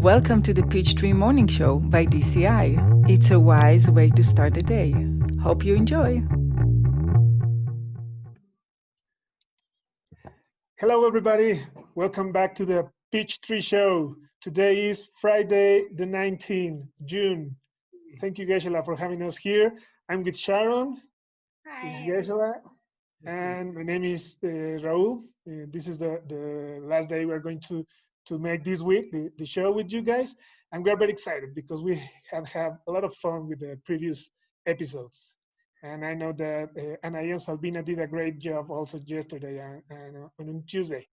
Welcome to the Peachtree Morning Show by DCI. It's a wise way to start the day. Hope you enjoy. Hello, everybody. Welcome back to the Peachtree Show. Today is Friday, the 19th, June. Thank you, Geshe-la, for having us here. I'm with Sharon. Hi. This is Geshe-la. And my name is Raul. This is the last day we're going to make this week, the show with you guys. And we're very excited because we have had a lot of fun with the previous episodes. And I know that Anaí and Salvina did a great job also yesterday and on Tuesday.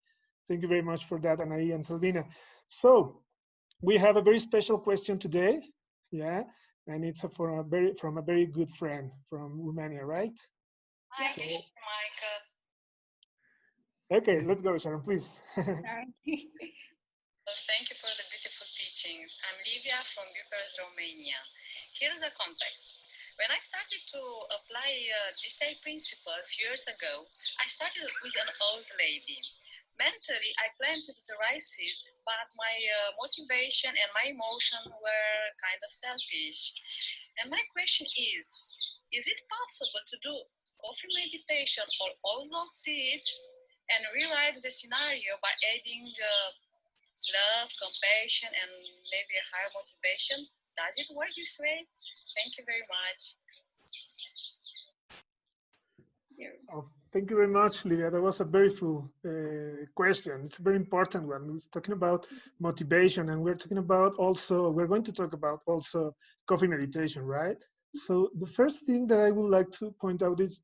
Thank you very much for that, Anaí and Salvina. So we have a very special question today, yeah, and it's from a very good friend from Romania, right? Hi, So, Micah. okay, let's go, Sharon, please. Well, thank you for the beautiful teachings. I'm Livia from Bucharest, Romania. Here is the context. When I started to apply DCI principle a few years ago, I started with an old lady. Mentally, I planted the right seeds, but my motivation and my emotion were kind of selfish. And my question is it possible to do coffee meditation on all those seeds and rewrite the scenario by adding love, compassion, and maybe a higher motivation? Does it work this way? Thank you very much. Oh, thank you very much, Livia. That was a very full question. It's a very important one. We're talking about motivation, and we're going to talk about also coffee meditation, right? So the first thing that I would like to point out is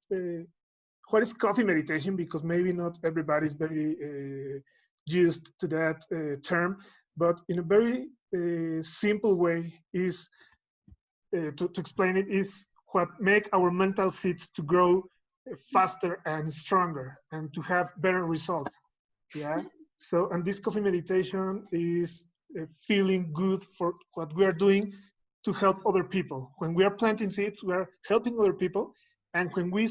what is coffee meditation, because maybe not everybody is very used to that term, but in a very simple way is to explain it is what make our mental seeds to grow faster and stronger and to have better results. Yeah. So, and this coffee meditation is feeling good for what we are doing to help other people. When we are planting seeds, we are helping other people. And when we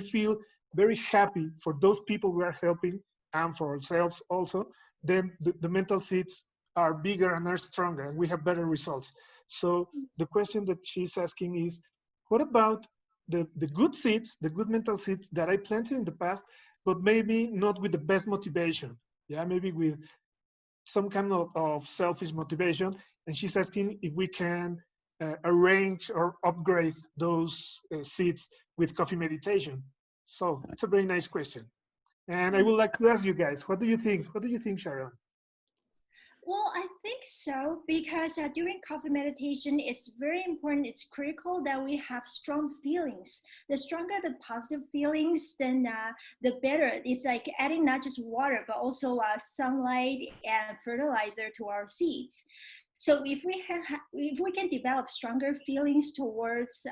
feel very happy for those people we are helping and for ourselves also, then the mental seeds are bigger and are stronger and we have better results. So the question that she's asking is, what about the good seeds, the good mental seeds that I planted in the past, but maybe not with the best motivation? Yeah, maybe with some kind of selfish motivation. And she's asking if we can arrange or upgrade those seeds with coffee meditation. So it's a very nice question. And I would like to ask you guys, what do you think? What do you think, Sharon? Well, I think so, because during coffee meditation, it's very important, it's critical that we have strong feelings. The stronger the positive feelings, then the better. It's like adding not just water, but also sunlight and fertilizer to our seeds. So if we can develop stronger feelings towards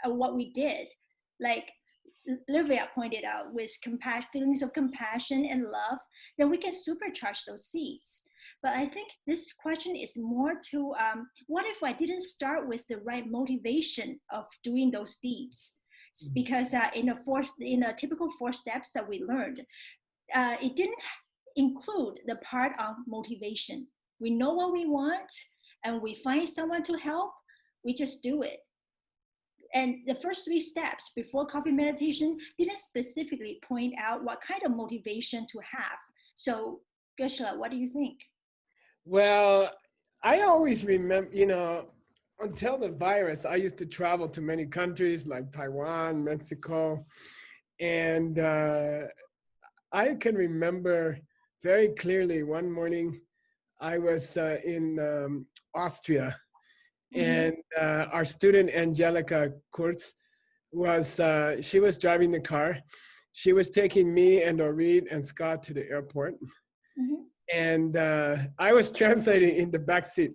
what we did, like Livia pointed out, with feelings of compassion and love, then we can supercharge those seeds. But I think this question is more to what if I didn't start with the right motivation of doing those deeds? Because in a typical 4 steps that we learned, it didn't include the part of motivation. We know what we want, and we find someone to help. We just do it. And the first 3 steps before coffee meditation didn't specifically point out what kind of motivation to have. So, Geshe-la, what do you think? Well, I always remember, until the virus, I used to travel to many countries like Taiwan, Mexico, and I can remember very clearly one morning I was in Austria, and our student Angelica Kurz she was driving the car. She was taking me and Orit and Scott to the airport. And I was translating in the back seat.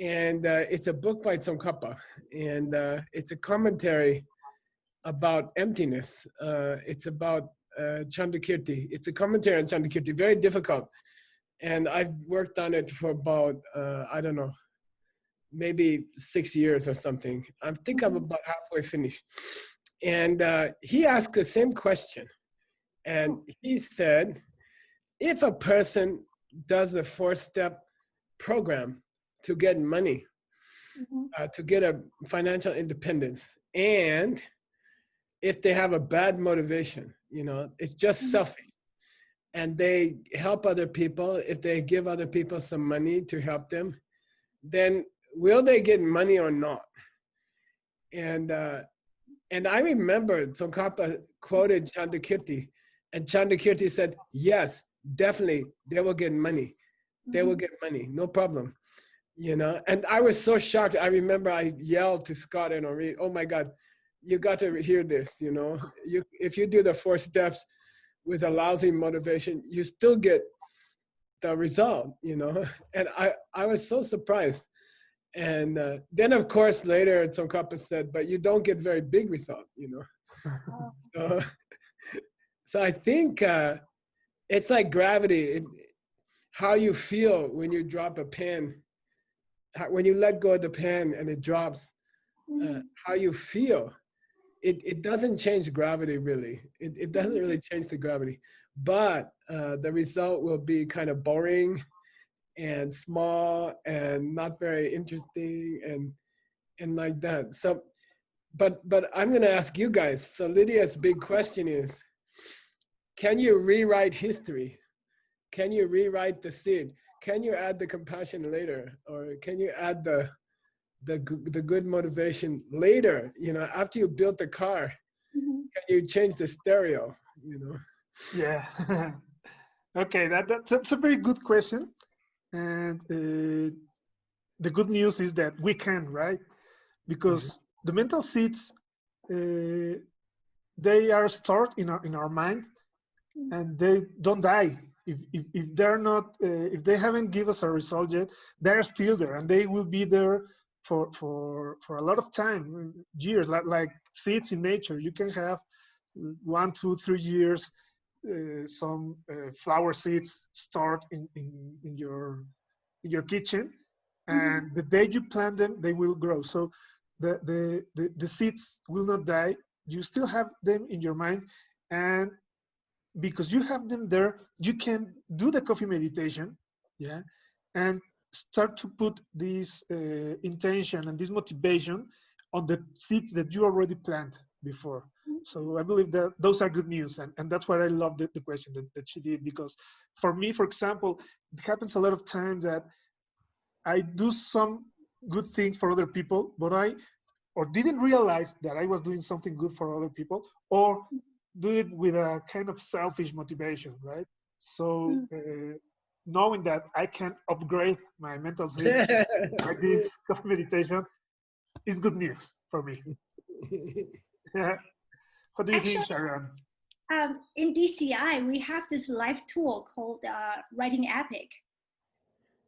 And it's a book by Tsongkhapa. And it's a commentary about emptiness. It's about Chandrakirti. It's a commentary on Chandrakirti, very difficult. And I've worked on it for about, I don't know, maybe 6 years or something. I think I'm about halfway finished. And he asked the same question. And he said, if a person does a 4-step program to get money, to get a financial independence. And if they have a bad motivation, you know, it's just selfish. And they help other people, if they give other people some money to help them, then will they get money or not? And I remember Tsongkhapa quoted Chandakirti, and Chandakirti said, yes, definitely, they will get money. They will get money, no problem. You know, and I was so shocked. I remember I yelled to Scott and Ori, oh my God, you got to hear this, you know. If you do the 4 steps with a lousy motivation, you still get the result, you know. And I was so surprised. And then, of course, later Tsongkhapa said, but you don't get very big result, you know. So I think it's like gravity. How you feel when you drop a pen, when you let go of the pen and it drops, how you feel. It doesn't change gravity, really. It doesn't really change the gravity. But the result will be kind of boring and small and not very interesting and like that. So, but I'm going to ask you guys. So Lydia's big question is, can you rewrite history? Can you rewrite the seed? Can you add the compassion later? Or can you add the good motivation later? You know, after you built the car, can you change the stereo? You know? Yeah. Okay, that's a very good question. And the good news is that we can, right? Because the mental seeds, they are stored in our mind, and they don't die. If they're not, if they haven't given us a result yet, they're still there, and they will be there for a lot of time, years. Like seeds in nature, you can have 1, 2, 3 years. Some flower seeds stored in your kitchen, and the day you plant them, they will grow. So the seeds will not die. You still have them in your mind, and because you have them there, you can do the coffee meditation, yeah, and start to put this intention and this motivation on the seeds that you already planted before. So I believe that those are good news, and that's why I love the question that she did, because for me, for example, it happens a lot of times that I do some good things for other people, but I or didn't realize that I was doing something good for other people, or do it with a kind of selfish motivation, right? So knowing that I can upgrade my mental state by this meditation is good news for me. Yeah. What do you think, Sharon? In DCI, we have this live tool called Writing Epic.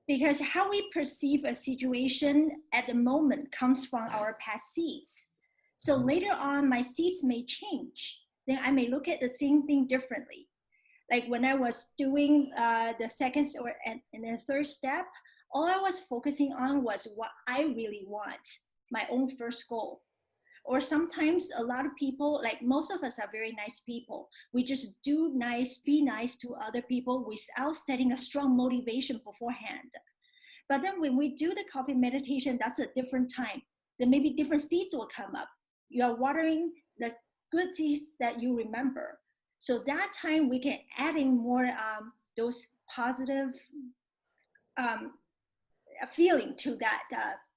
Because how we perceive a situation at the moment comes from our past seeds. So later on, my seeds may change. Then I may look at the same thing differently. Like when I was doing the second and the third step, all I was focusing on was what I really want, my own first goal. Or sometimes a lot of people, like most of us are very nice people. We just do nice, be nice to other people without setting a strong motivation beforehand. But then when we do the coffee meditation, that's a different time. Then maybe different seeds will come up. You are watering the good seeds that you remember. So that time we can add in more those positive feeling to that,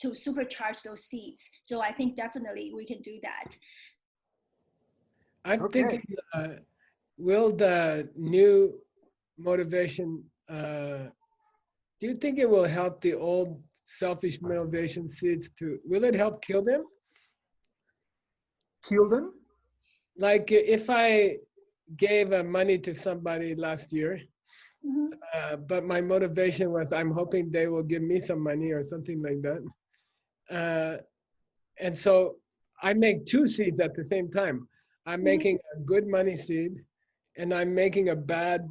to supercharge those seeds. So I think definitely we can do that. I'm thinking, will the new motivation, do you think it will help the old selfish motivation seeds to, will it help kill them? Kill them? Like if I gave money to somebody last year, but my motivation was I'm hoping they will give me some money or something like that. And so I make 2 seeds at the same time. I'm making a good money seed and I'm making a bad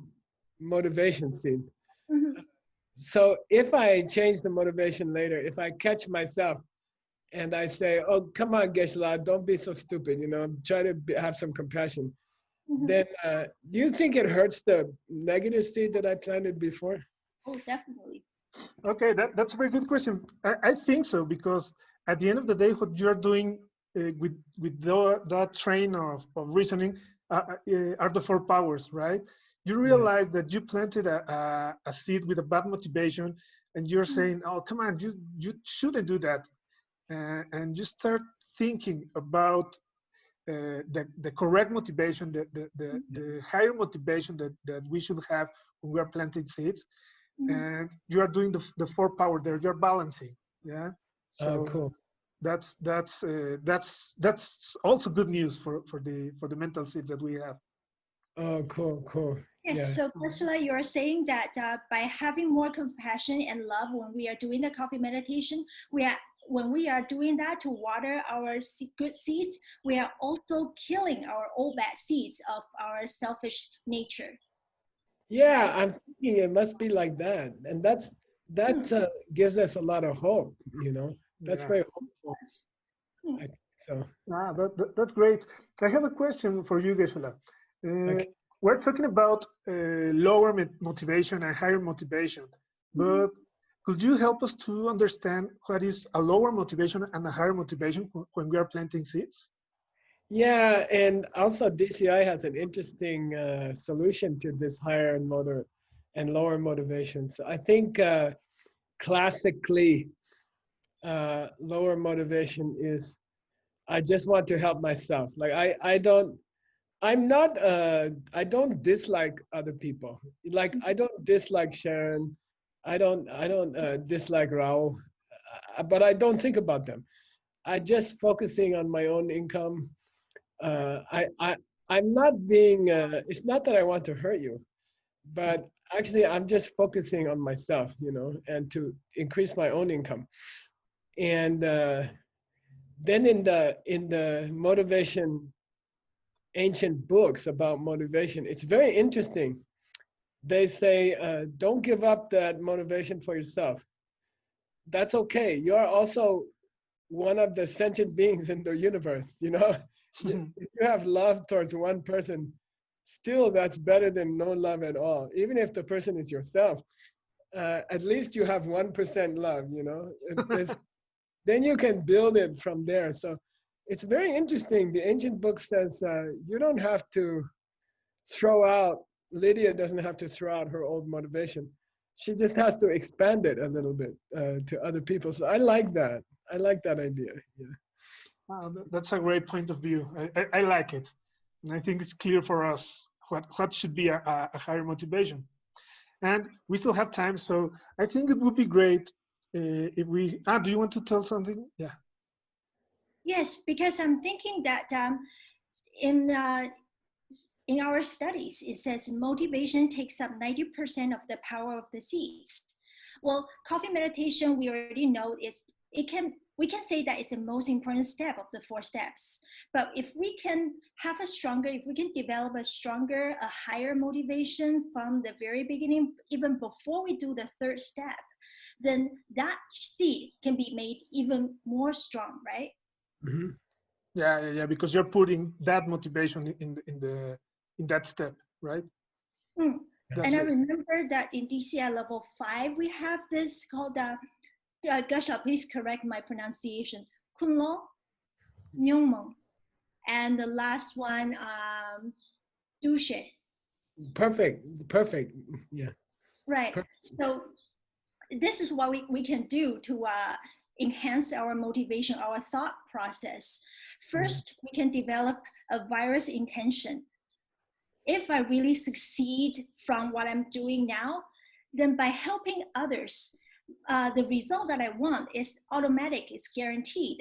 motivation seed. So if I change the motivation later, if I catch myself and I say, oh, come on, Geshe-la, don't be so stupid, you know, try to have some compassion. Then do you think it hurts the negative seed that I planted before? Oh, definitely. Okay, that's a very good question. I think so, because at the end of the day, what you're doing with that train of reasoning are the four powers, right? You Yeah. realize that you planted a seed with a bad motivation, and you're saying, "Oh, come on, you shouldn't do that," and you start thinking about the correct motivation, the higher motivation that we should have when we are planting seeds, and you are doing the four power there. You're balancing, yeah. So Cool. that's also good news for the mental seeds that we have. Oh, cool, cool. Yes, Yeah. so Priscilla, you're saying that by having more compassion and love when we are doing the coffee meditation, when we are doing that to water our good seeds, we are also killing our old bad seeds of our selfish nature. Yeah, Right? I'm thinking it must be like that. And Hmm. that gives us a lot of hope, That's Yeah. very hopeful. Yes. Hmm. I think so. That's great. I have a question for you, Gesela. Uh, Okay. we're talking about lower motivation and higher motivation, Mhm. but could you help us to understand what is a lower motivation and a higher motivation when we are planting seeds? Yeah, and also DCI has an interesting solution to this higher and motor and lower motivation. So I think classically, lower motivation is I just want to help myself. Like I don't dislike other people. Like I don't dislike Sharon. I don't dislike Raul, but I don't think about them. I just focusing on my own income. I I'm not being. It's not that I want to hurt you, but actually I'm just focusing on myself, and to increase my own income. And then in the motivation ancient books about motivation, it's very interesting. They say, don't give up that motivation for yourself. That's okay. You're also one of the sentient beings in the universe, If you have love towards one person, still that's better than no love at all. Even if the person is yourself, at least you have 1% love, then you can build it from there. So it's very interesting. The ancient book says you don't have to throw out, Lydia doesn't have to throw out her old motivation. She just has to expand it a little bit to other people. So I like that. I like that idea. Yeah. That's a great point of view. I like it, and I think it's clear for us what should be a higher motivation. And we still have time, so I think it would be great if we. Do you want to tell something? Yeah. Yes, because I'm thinking that in uh, in our studies, it says motivation takes up 90% of the power of the seeds. Well, coffee meditation, we already know we can say that it's the most important step of the four steps. But if we can if we can develop a higher motivation from the very beginning, even before we do the third step, then that seed can be made even more strong, right? Mhm. Yeah. Because you're putting that motivation in that step, right? Hmm. That's And I great. remember that in DCI level 5, we have this called, Gasha, please correct my pronunciation, Kunlo Nyungmong. And the last one, Dushe. Perfect. Perfect. Yeah. Right. Per- So this is what we can do to enhance our motivation, our thought process. Mhm. First, we can develop a virus intention. If I really succeed from what I'm doing now, then by helping others, the result that I want is automatic, it's guaranteed.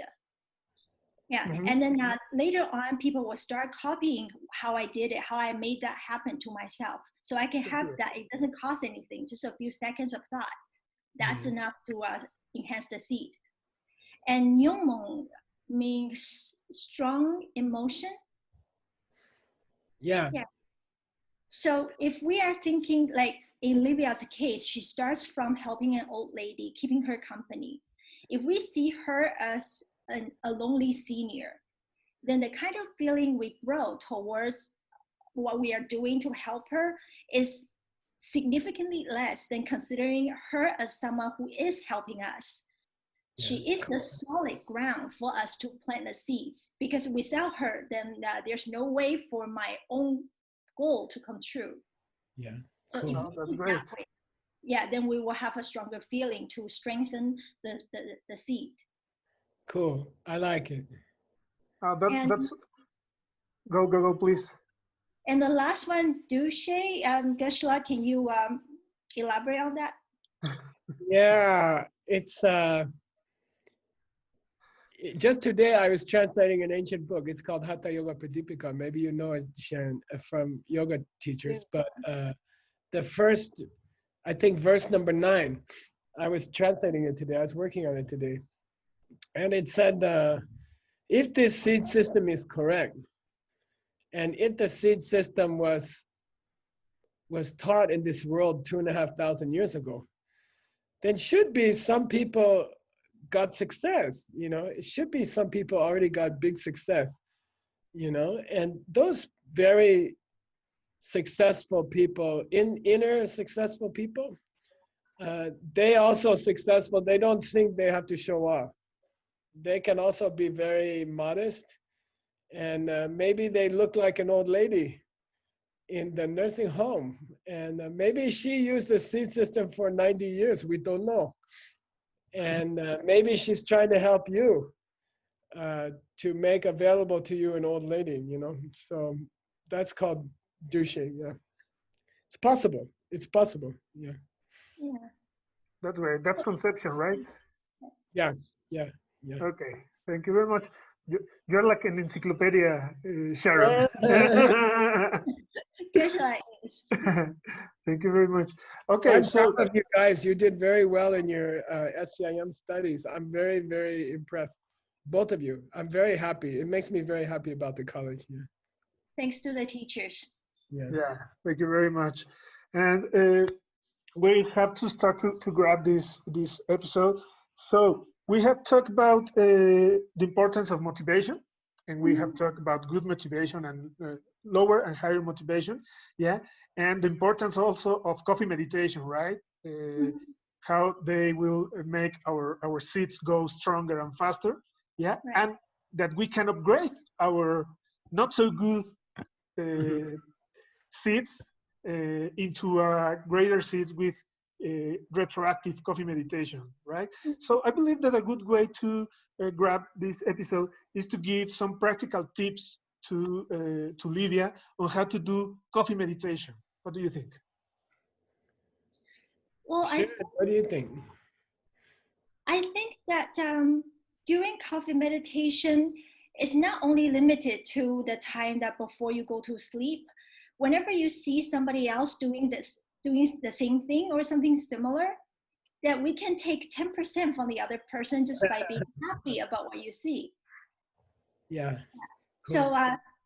Yeah, Mm-hmm. and then later on, people will start copying how I did it, how I made that happen to myself. So I can have that. It doesn't cost anything, just a few seconds of thought. That's Mhm. enough to enhance the seed. And Nyongmong means strong emotion. Yeah. Yeah. So if we are thinking like in Livia's case, she starts from helping an old lady, keeping her company. If we see her as a lonely senior, then the kind of feeling we grow towards what we are doing to help her is significantly less than considering her as someone who is helping us. She is the solid ground for us to plant the seeds, because without her, then there's no way for my own goal to come true. Yeah. So Cool. if Oh, we that's think great. that way, yeah, then we will have a stronger feeling to strengthen the seed. Cool. I like it. And, That's go please. and the last one, douche, Geshla, can you elaborate on that? Yeah, it's just today I was translating an ancient book. It's called Hatha Yoga Pradipika. Maybe you know it, Sharon, from yoga teachers. But the first, I think, verse number 9, I was translating it today. I was working on it today, and it said, if this seed system is correct, and if the seed system was taught in this world 2,500 years ago, then should be some people got success, you know. It should be some people already got big success, you know. And those very successful people, inner successful people, they also successful. They don't think they have to show off. They can also be very modest, and maybe they look like an old lady in the nursing home, and maybe she used the seed system for 90 years. We don't know. And maybe she's trying to help you to make available to you an old lady, you know. So that's called douching. Yeah, it's possible. It's possible. Yeah. Yeah. That's great. That's conception, right? Yeah. Yeah. Yeah. Okay. Thank you very much. You're like an encyclopedia, Sharon. Geshla is. Thank you very much. Okay, I'm so proud of you guys. You did very well in your SCIM studies. I'm very, very impressed. Both of you. I'm very happy. It makes me very happy about the college. Yeah. Thanks to the teachers. Yeah. yeah, thank you very much. And we have to start to grab this episode. So we have talked about the importance of motivation, and we have talked about good motivation and lower and higher motivation. Yeah, and the importance also of coffee meditation, right? How they will make our seeds go stronger and faster. Yeah, Right. and that we can upgrade our not so good seeds into greater seeds with retroactive coffee meditation, right? So I believe that a good way to grab this episode is to give some practical tips to Livia on how to do coffee meditation. What do you think? Well, Sharon, what do you think? I think that during coffee meditation, it's not only limited to the time that before you go to sleep. Whenever you see somebody else doing the same thing or something similar, that we can take 10% from the other person just by being happy about what you see. Yeah. So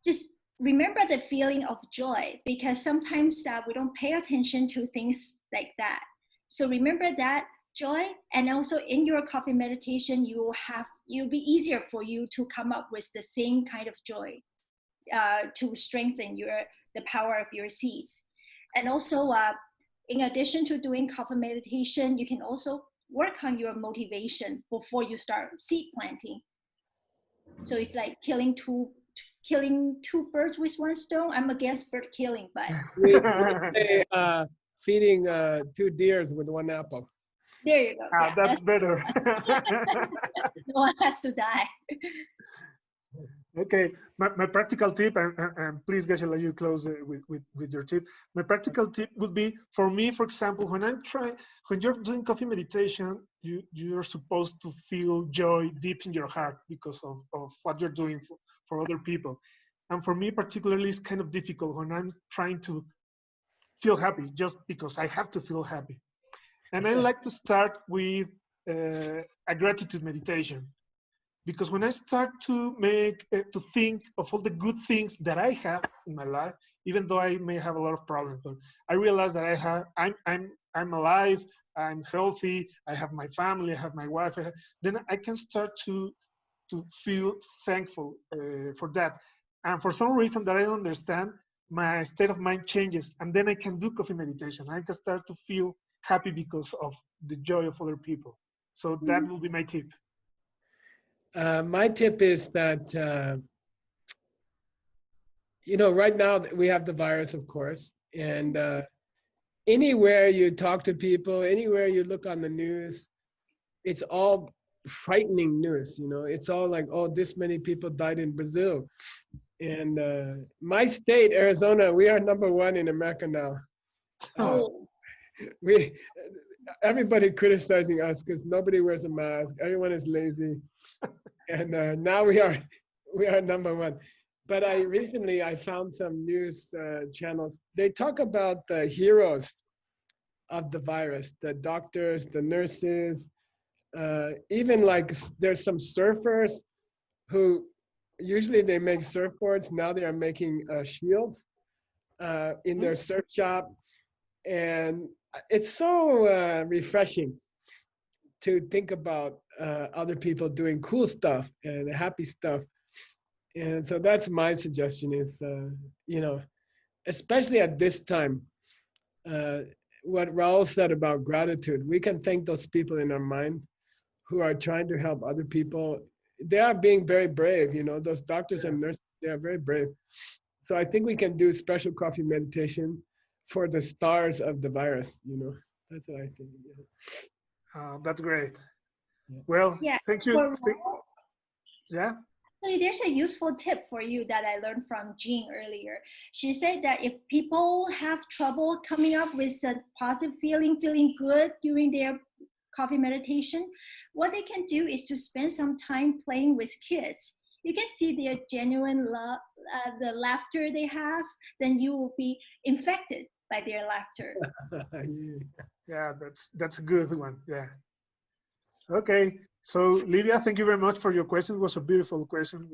just remember the feeling of joy, because sometimes we don't pay attention to things like that. So remember that joy, and also in your coffee meditation, it'll be easier for you to come up with the same kind of joy to strengthen the power of your seeds. And also, in addition to doing coffee meditation, you can also work on your motivation before you start seed planting. So it's like killing two birds with one stone. I'm against bird killing, but We say, feeding 2 deers with 1 apple. there you go. Yeah, That's better. no one has to die. Okay, my practical tip, and please, Geshe, let you close with your tip. My practical tip would be, for me, for example, when you're doing coffee meditation, you're supposed to feel joy deep in your heart because of what you're doing for other people. And for me, particularly, it's kind of difficult when I'm trying to feel happy just because I have to feel happy. And I like to start with a gratitude meditation. Because when I start to think of all the good things that I have in my life, even though I may have a lot of problems, but I realize that I'm alive, I'm healthy, I have my family, I have my wife. Then I can start to feel thankful for that. And for some reason that I don't understand, my state of mind changes, and then I can do coffee meditation. I can start to feel happy because of the joy of other people. So that will be my tip. My tip is that, you know, right now we have the virus, of course, and anywhere you talk to people, anywhere you look on the news, it's all frightening news. You know, it's all like, oh, this many people died in Brazil. And my state, Arizona, we are #1 in America now. Oh, We everybody criticizing us because nobody wears a mask. Everyone is lazy, and now we are #1. But I found some news channels. They talk about the heroes of the virus, the doctors, the nurses, even like there's some surfers who usually they make surfboards. Now they are making shields in their surf shop. And it's so refreshing to think about other people doing cool stuff and happy stuff. And so that's my suggestion is, you know, especially at this time, what Raul said about gratitude, we can thank those people in our mind who are trying to help other people. They are being very brave, you know, those doctors and nurses, they are very brave. So I think we can do special coffee meditation for the stars of the virus, you know. That's what I think. That's great. Yeah. Well, yeah. thank you. Yeah. Actually, there's a useful tip for you that I learned from Jean earlier. She said that if people have trouble coming up with a positive feeling, feeling good during their coffee meditation, what they can do is to spend some time playing with kids. You can see their genuine love, the laughter they have, then you will be infected by their laughter. Yeah, that's a good one. Yeah. Okay. So Lydia, thank you very much for your question. It was a beautiful question.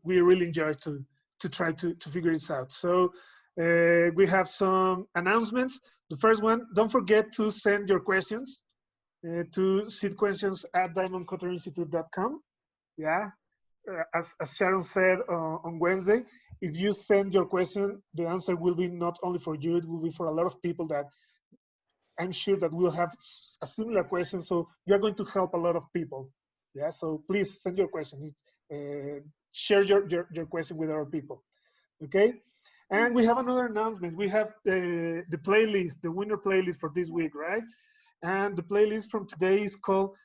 We really enjoyed to try to figure this out. So we have some announcements. The first one, don't forget to send your questions to seedquestions@diamondcutterinstitute.com. Yeah. As Sharon said on Wednesday, if you send your question, the answer will be not only for you, it will be for a lot of people that I'm sure that will have a similar question. So you're going to help a lot of people. Yeah, so please send your questions. Share your question with other people. Okay. And we have another announcement. We have the playlist, the winner playlist for this week, right? And the playlist from today is called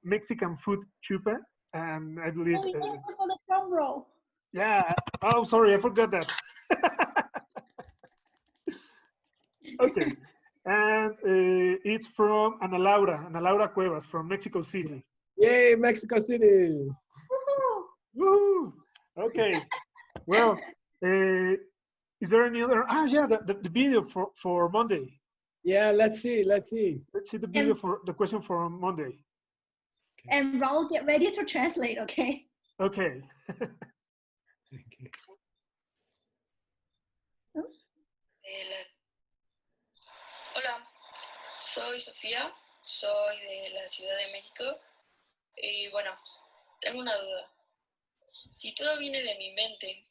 Mexican Food Chupa. And I believe. Oh, yes, for the drum roll. Yeah. Oh, sorry, I forgot that. Okay. And it's from Ana Laura Cuevas from Mexico City. Yay, Mexico City. Woo! Okay. Well, is there any other? Ah, yeah, the video for Monday. Yeah, let's see. Let's see the video for the question for Monday. And Raul, get ready to translate, okay? Okay. Hola, soy Sofía, soy de la Ciudad de México y bueno, tengo una duda. Si todo viene de mi mente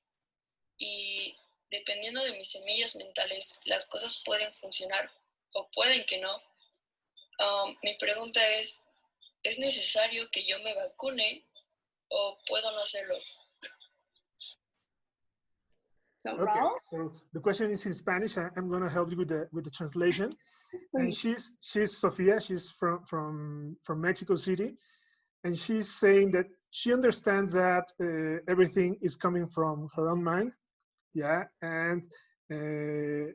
y dependiendo de mis semillas mentales, las cosas pueden funcionar o pueden que no, mi pregunta ¿es necesario que yo me vacune o puedo no hacerlo? So, Okay, Raul? so the question is in Spanish. I'm going to help you with the translation. And she's Sofia. She's from Mexico City, and she's saying that she understands that everything is coming from her own mind. Yeah, and the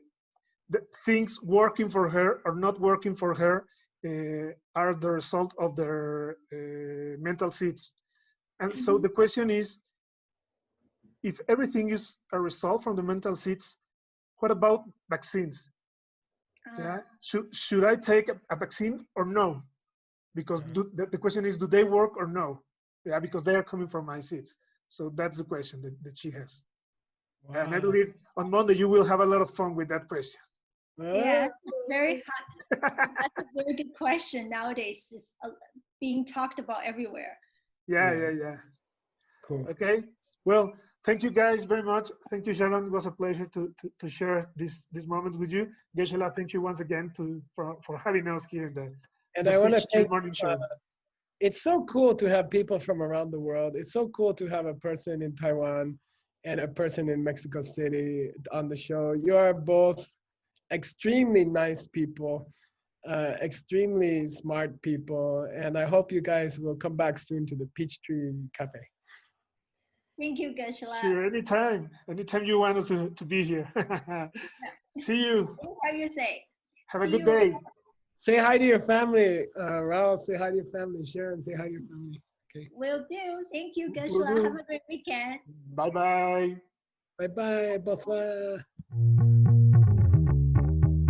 things working for her or not working for her are the result of their mental seeds. And so the question is, if everything is a result from the mental seeds, what about vaccines? Yeah, should I take a vaccine or no? Because the question is, do they work or no? Yeah, because they are coming from my seeds. So that's the question that she has. Wow. And I believe on Monday you will have a lot of fun with that question. Yeah, very hot. That's a very good question nowadays. It's being talked about everywhere. Yeah. Cool. Okay. Well, Thank you guys very much. Thank you, Sharon. It was a pleasure to share this moment with you. Geshe-la, thank you once again for having us here in And the I want to Peachtree thank. Morning Show. It's so cool to have people from around the world. It's so cool to have a person in Taiwan and a person in Mexico City on the show. You are both extremely nice people, extremely smart people, and I hope you guys will come back soon to the Peachtree Cafe. Thank you, Geshe-la. Sure, anytime you want us to be here. See you. How you say? Have a See good you. day. Say hi to your family, Raul. Say hi to your family. Sharon, say hi to your family. Okay. Will do. Thank you, Will Geshe-la. do. Have a great weekend. Bye-bye. Bye-bye. Bonsoir.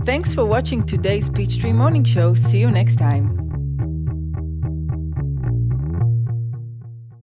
Thanks for watching today's Peachtree Morning Show. See you next time.